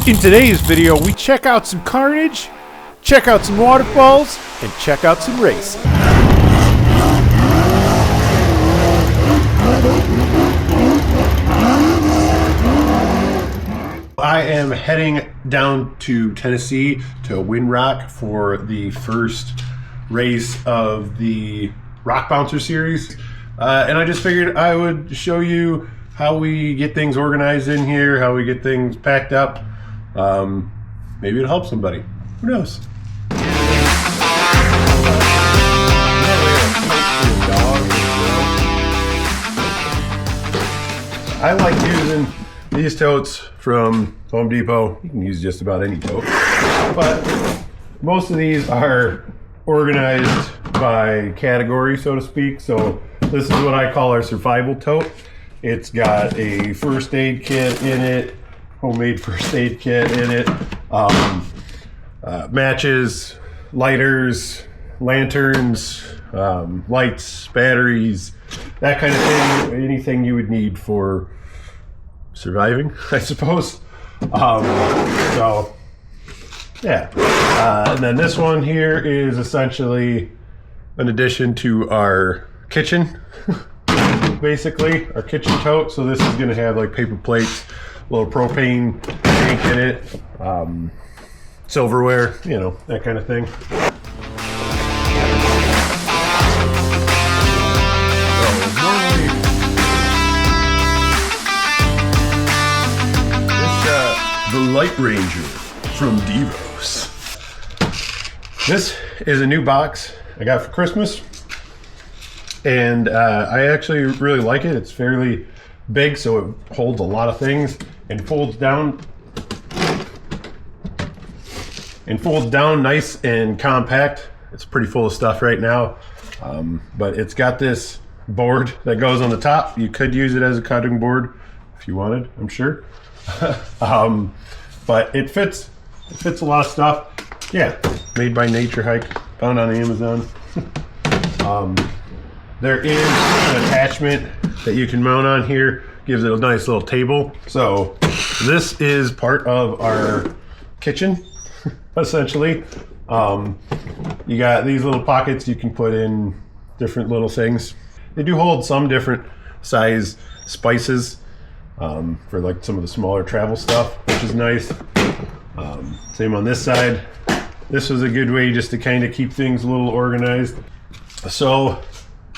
In today's video, we check out some carnage, check out some waterfalls, and check out some racing. I am heading down to Tennessee to Wind Rock for the first race of the Rock Bouncer series. And I just figured I would show you how we get things organized in here, how we get things packed up. Maybe it'll help somebody. Who knows? I like using these totes from Home Depot. You can use just about any tote, but most of these are organized by category, so to speak. So this is what I call our survival tote. It's got a first aid kit in it, homemade first aid kit in it, matches, lighters, lanterns, lights, batteries, that kind of thing. Anything you would need for surviving, I suppose. So yeah, and then this one here is essentially an addition to our kitchen. Basically our kitchen tote. So this is going to have like paper plates, a little propane tank in it, silverware, you know, that kind of thing. The Light Ranger from Devos. This is a new box I got for Christmas, and I actually really like it. It's fairly big, so it holds a lot of things and folds down nice and compact. It's pretty full of stuff right now, but it's got this board that goes on the top. You could use it as a cutting board if you wanted, I'm sure. But it fits a lot of stuff. Yeah, made by Nature Hike, found on Amazon. There is an attachment that you can mount on here, gives it a nice little table. So this is part of our kitchen, essentially. You got these little pockets you can put in different little things. They do hold some different size spices, for like some of the smaller travel stuff, which is nice. Same on this side. This was a good way just to kind of keep things a little organized. So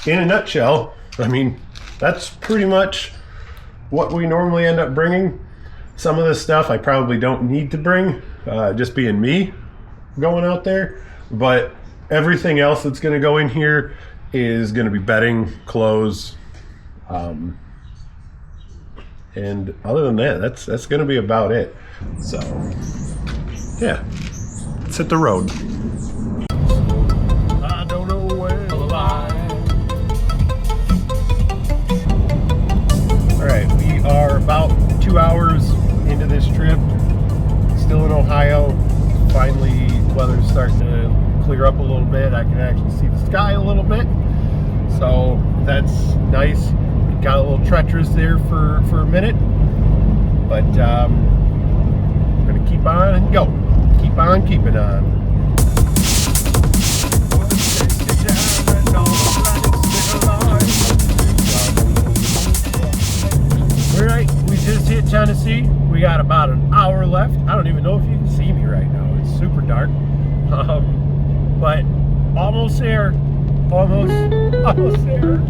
in a nutshell, I mean, that's pretty much what we normally end up bringing. Some of this stuff I probably don't need to bring, just being me going out there, but everything else that's going to go in here is going to be bedding, clothes, and other than that, that's going to be about it. So yeah, let's hit the road. I don't know where to lie. All right, we are about 2 hours into this trip. Still in Ohio. Finally, weather's starting to clear up a little bit. I can actually see the sky a little bit, so that's nice. Got a little treacherous there for a minute, but we're gonna keep on and go. Keep on keeping on. All right, we just hit Tennessee. We got about an hour left. I don't even know if you can see me right now. It's super dark, but almost there. Almost there.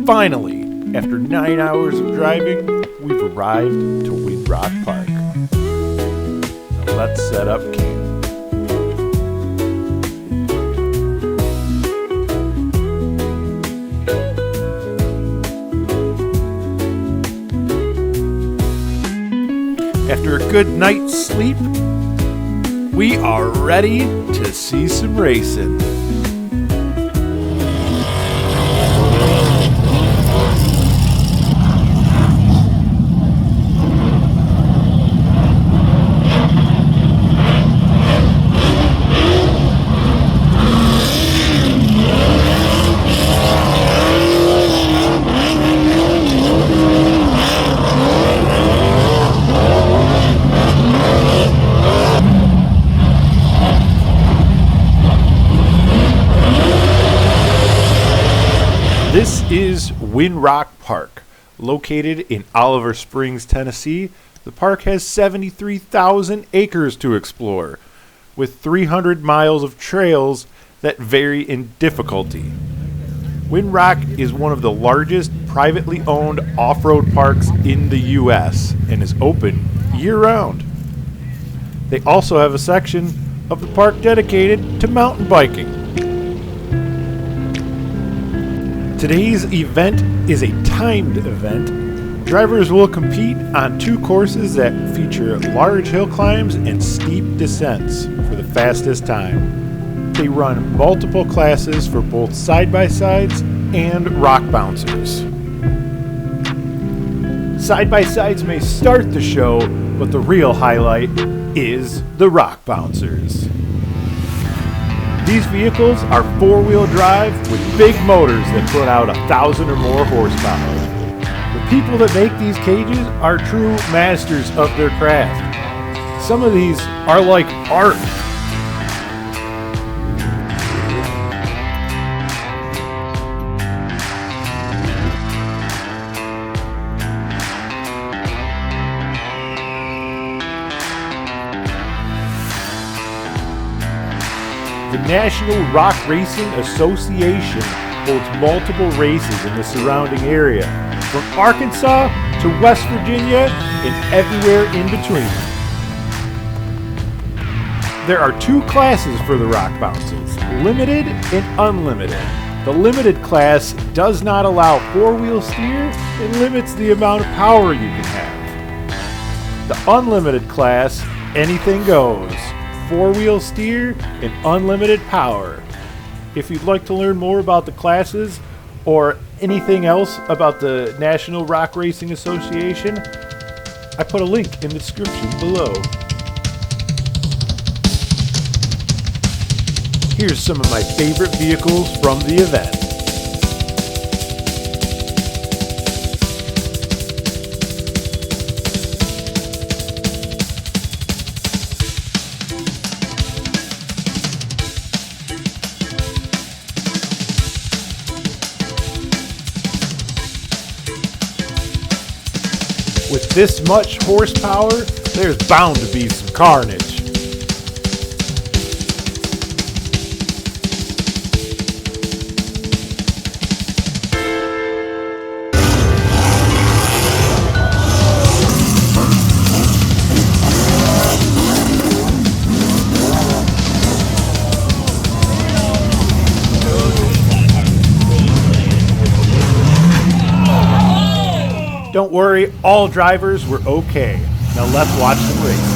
Finally, after 9 hours of driving, we've arrived to Wind Rock Park. Now let's set up camp. After a good night's sleep, we are ready to see some racing. This is Windrock Park. Located in Oliver Springs, Tennessee, the park has 73,000 acres to explore, with 300 miles of trails that vary in difficulty. Windrock is one of the largest privately owned off-road parks in the U.S. and is open year-round. They also have a section of the park dedicated to mountain biking. Today's event is a timed event. Drivers will compete on 2 courses that feature large hill climbs and steep descents for the fastest time. They run multiple classes for both side-by-sides and rock bouncers. Side-by-sides may start the show, but the real highlight is the rock bouncers. These vehicles are 4-wheel drive with big motors that put out 1,000 or more horsepower. The people that make these cages are true masters of their craft. Some of these are like art. The National Rock Racing Association holds multiple races in the surrounding area, from Arkansas to West Virginia and everywhere in between. There are 2 classes for the rock bouncers, limited and unlimited. The limited class does not allow 4-wheel steer and limits the amount of power you can have. The unlimited class, anything goes. 4-wheel steer, and unlimited power. If you'd like to learn more about the classes or anything else about the National Rock Racing Association, I put a link in the description below. Here's some of my favorite vehicles from the event. With this much horsepower, there's bound to be some carnage. Don't worry, all drivers were okay. Now let's watch them race.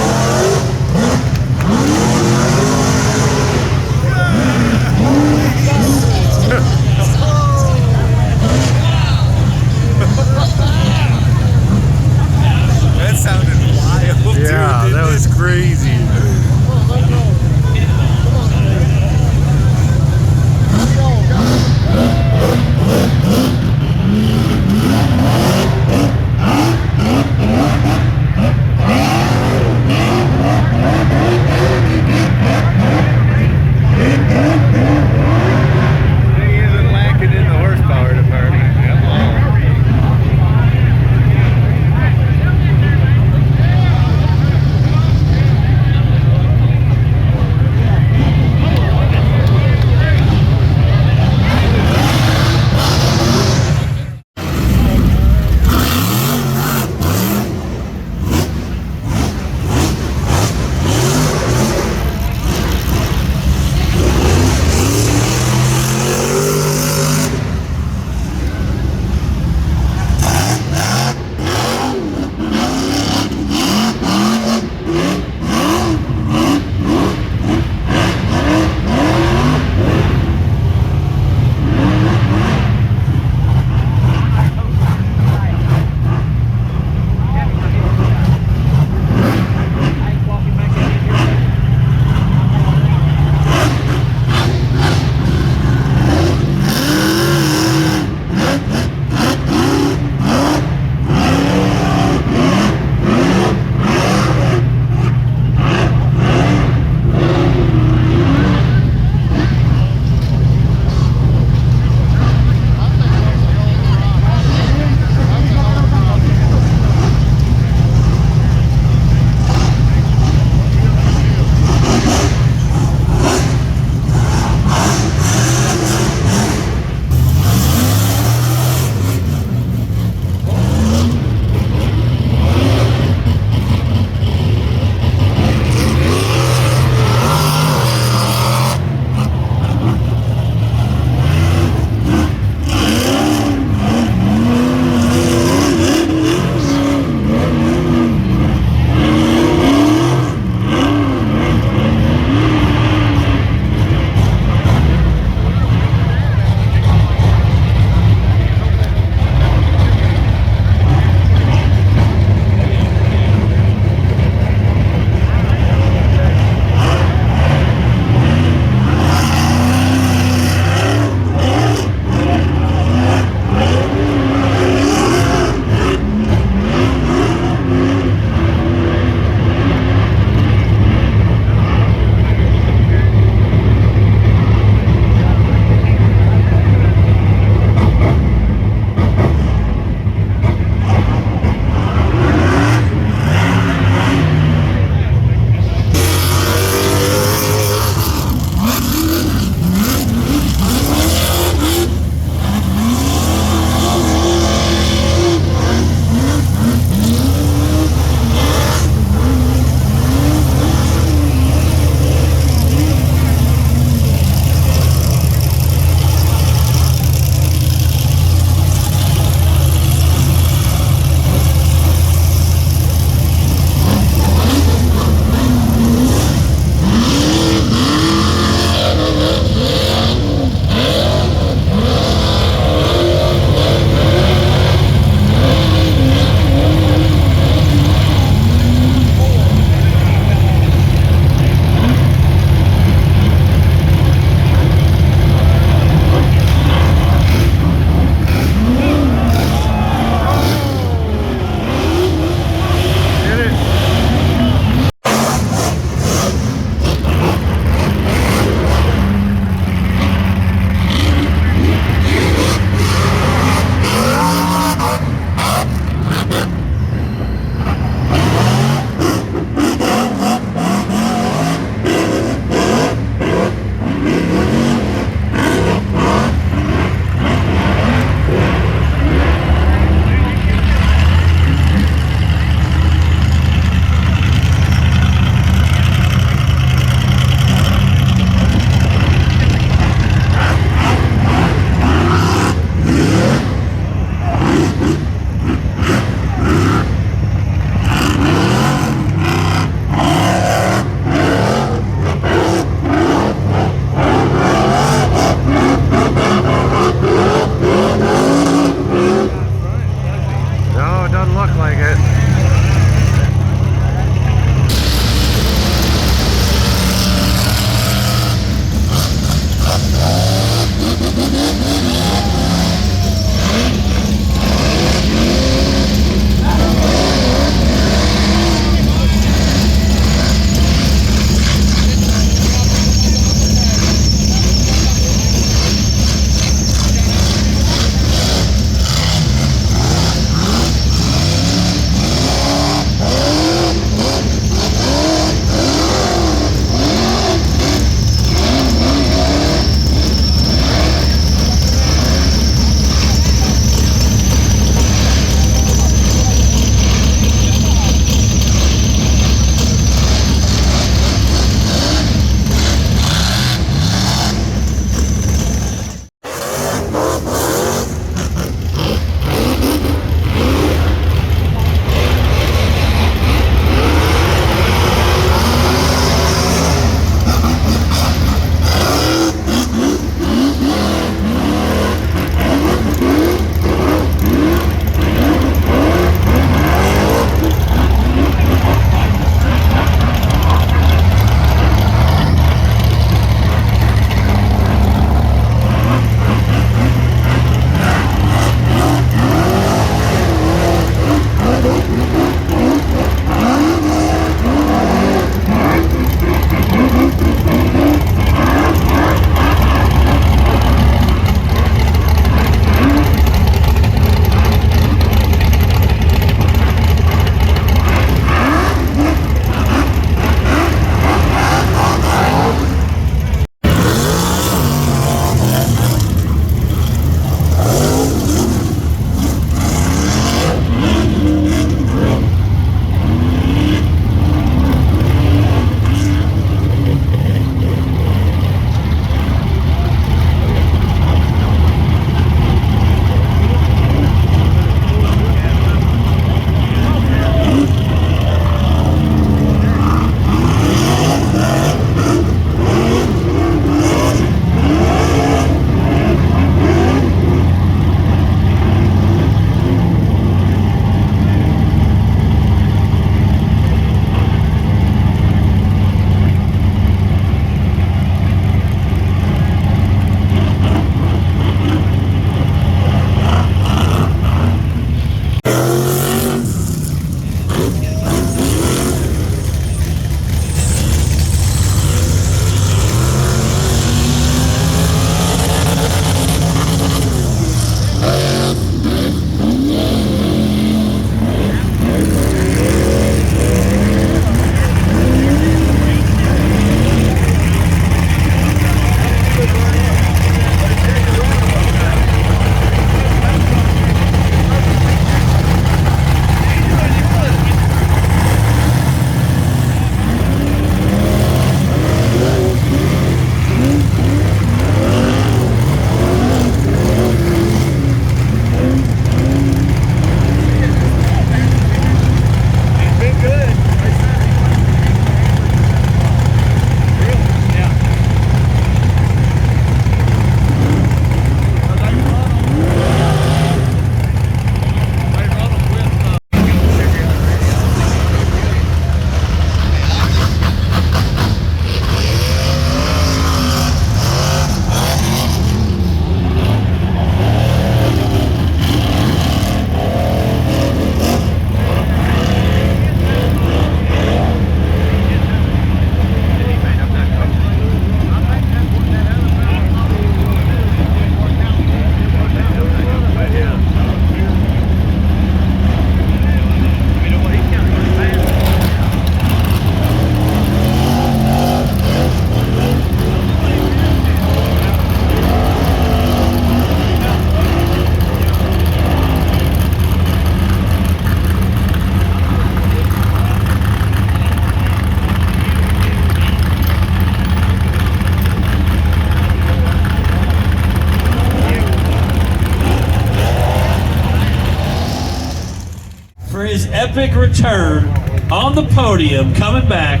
epic return on the podium, coming back,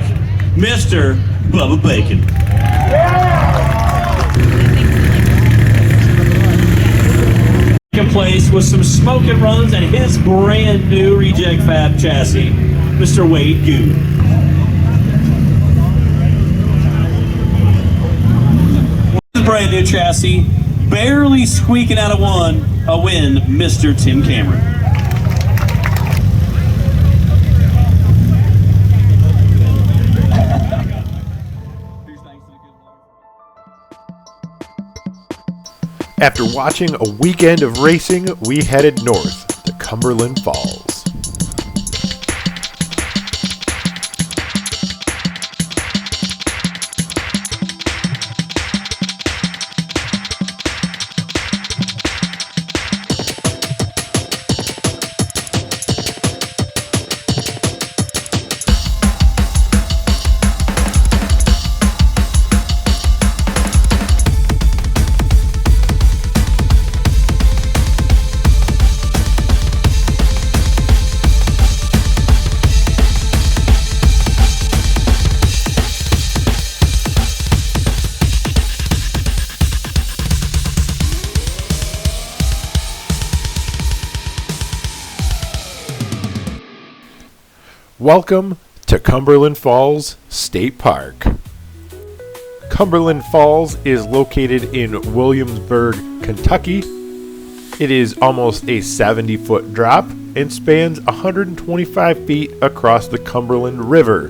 Mr. Bubba Bacon. Second place with some smoking runs and his brand new Reject Fab chassis, Mr. Wade Good. Brand new chassis, barely squeaking out a win, Mr. Tim Cameron. After watching a weekend of racing, we headed north to Cumberland Falls. Welcome to Cumberland Falls State Park. Cumberland Falls is located in Williamsburg, Kentucky. It is almost a 70-foot drop and spans 125 feet across the Cumberland River.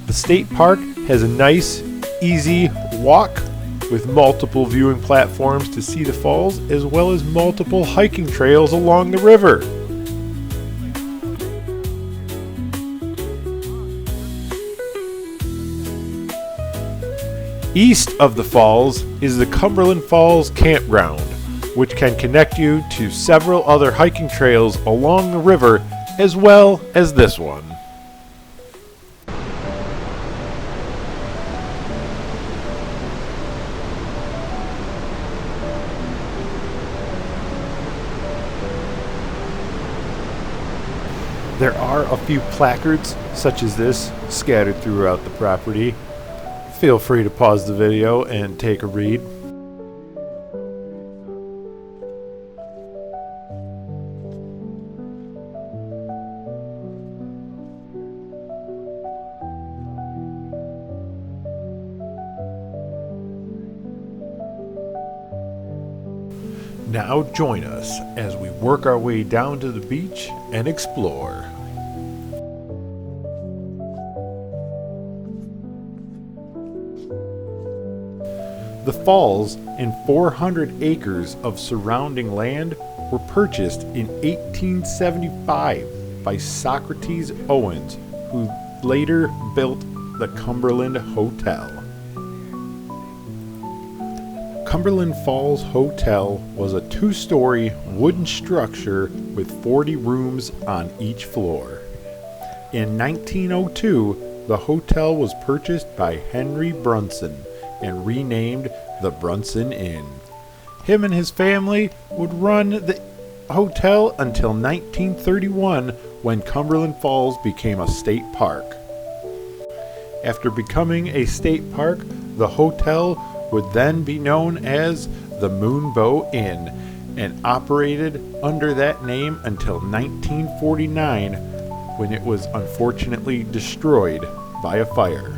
The state park has a nice, easy walk with multiple viewing platforms to see the falls, as well as multiple hiking trails along the river. East of the falls is the Cumberland Falls Campground, which can connect you to several other hiking trails along the river, as well as this one. There are a few placards such as this scattered throughout the property. Feel free to pause the video and take a read. Now join us as we work our way down to the beach and explore. The falls and 400 acres of surrounding land were purchased in 1875 by Socrates Owens, who later built the Cumberland Hotel. Cumberland Falls Hotel was a two-story wooden structure with 40 rooms on each floor. In 1902, the hotel was purchased by Henry Brunson and renamed the Brunson Inn. Him and his family would run the hotel until 1931, when Cumberland Falls became a state park. After becoming a state park, the hotel would then be known as the Moonbow Inn and operated under that name until 1949, when it was unfortunately destroyed by a fire.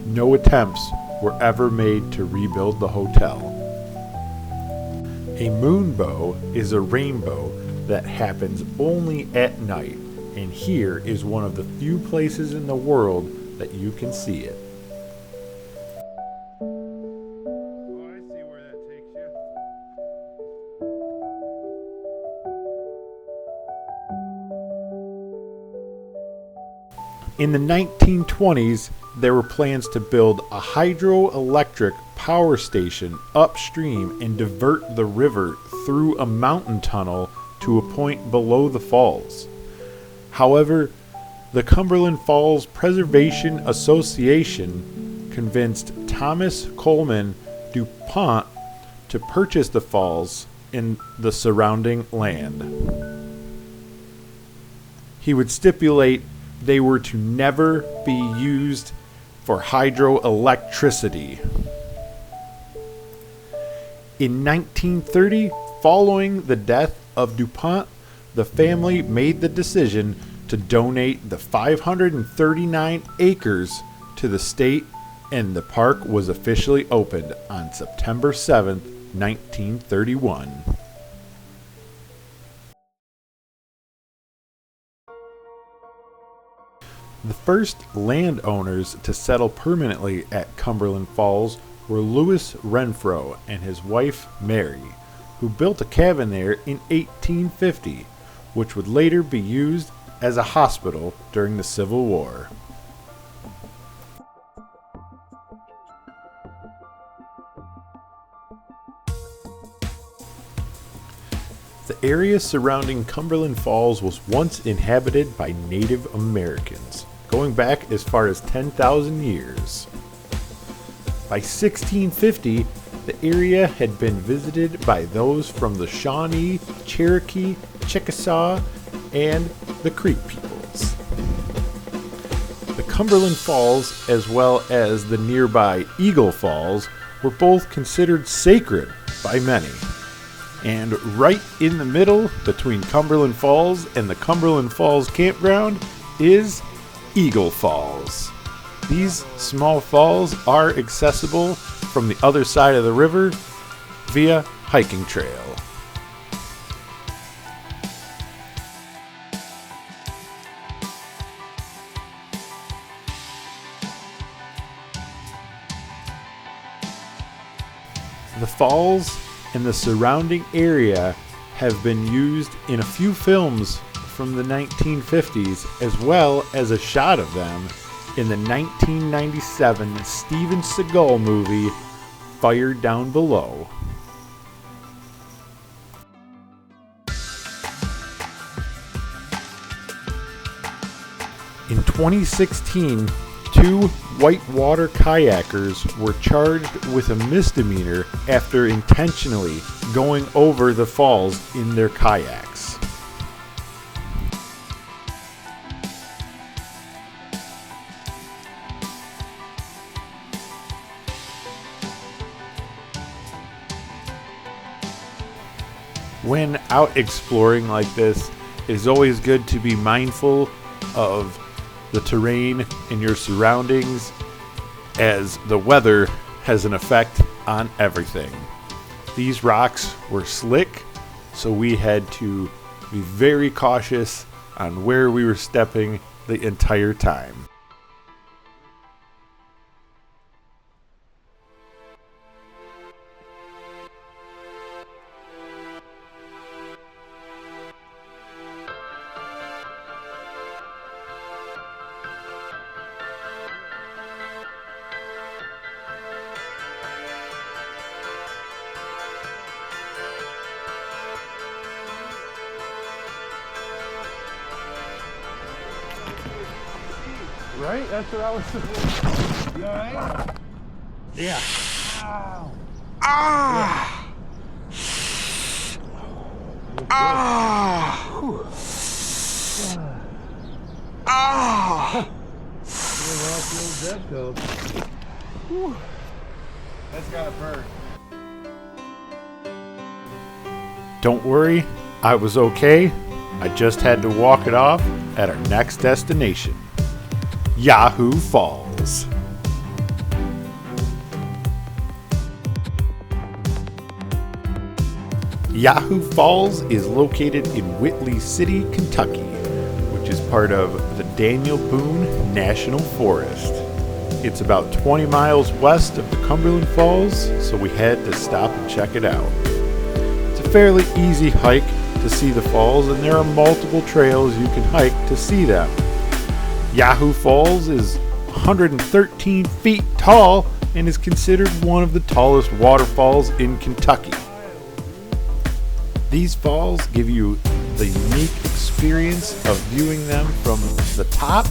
No attempts were ever made to rebuild the hotel. A moonbow is a rainbow that happens only at night, and here is one of the few places in the world that you can see it. In the 1920s, there were plans to build a hydroelectric power station upstream and divert the river through a mountain tunnel to a point below the falls. However, the Cumberland Falls Preservation Association convinced Thomas Coleman DuPont to purchase the falls and the surrounding land. He would stipulate they were to never be used for hydroelectricity. In 1930, following the death of DuPont, the family made the decision to donate the 539 acres to the state, and the park was officially opened on September 7th, 1931. The first landowners to settle permanently at Cumberland Falls were Louis Renfro and his wife Mary, who built a cabin there in 1850, which would later be used as a hospital during the Civil War. The area surrounding Cumberland Falls was once inhabited by Native Americans, going back as far as 10,000 years. By 1650, the area had been visited by those from the Shawnee, Cherokee, Chickasaw, and the Creek peoples. The Cumberland Falls, as well as the nearby Eagle Falls, were both considered sacred by many. And right in the middle, between Cumberland Falls and the Cumberland Falls Campground, is Eagle Falls. These small falls are accessible from the other side of the river via hiking trail. The falls and the surrounding area have been used in a few films from the 1950s, as well as a shot of them in the 1997 Steven Seagal movie, Fire Down Below. In 2016, two whitewater kayakers were charged with a misdemeanor after intentionally going over the falls in their kayaks. When out exploring like this, it is always good to be mindful of the terrain and your surroundings, as the weather has an effect on everything. These rocks were slick, so we had to be very cautious on where we were stepping the entire time. Right? That's what I was supposed. You alright? Yeah. Ow. Ah! Ah! Ah! That's gotta burn. Don't worry, I was okay. I just had to walk it off at our next destination, Yahoo Falls. Yahoo Falls is located in Whitley City, Kentucky, which is part of the Daniel Boone National Forest. It's about 20 miles west of the Cumberland Falls, so we had to stop and check it out. It's a fairly easy hike to see the falls, and there are multiple trails you can hike to see them. Yahoo Falls is 113 feet tall and is considered one of the tallest waterfalls in Kentucky. These falls give you the unique experience of viewing them from the top,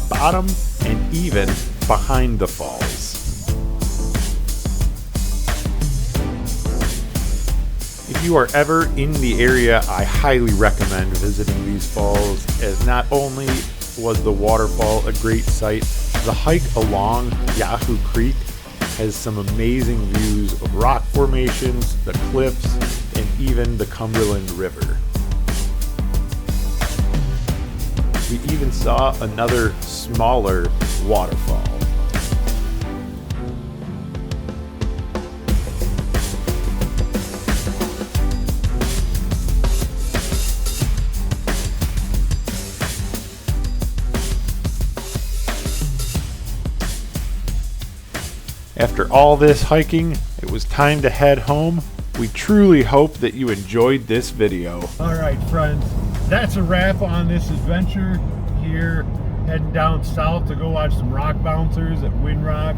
bottom, and even behind the falls. If you are ever in the area, I highly recommend visiting these falls, as not only was the waterfall a great sight, the hike along Yahoo Creek has some amazing views of rock formations, the cliffs, and even the Cumberland River. We even saw another smaller waterfall. After all this hiking, it was time to head home. We truly hope that you enjoyed this video. All right, friends, that's a wrap on this adventure here, heading down south to go watch some rock bouncers at Windrock.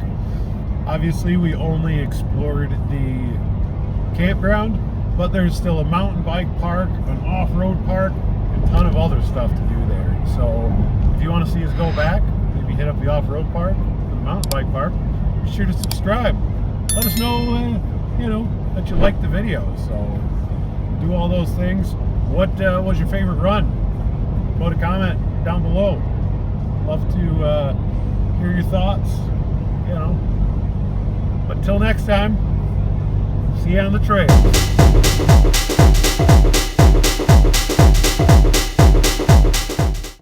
Obviously, we only explored the campground, but there's still a mountain bike park, an off-road park, and a ton of other stuff to do there. So if you want to see us go back, maybe hit up the off-road park or the mountain bike park, be sure to subscribe. Let us know, that you like the video. So do all those things. What was your favorite run? Put a comment down below. Love to hear your thoughts. But till next time, see you on the trail.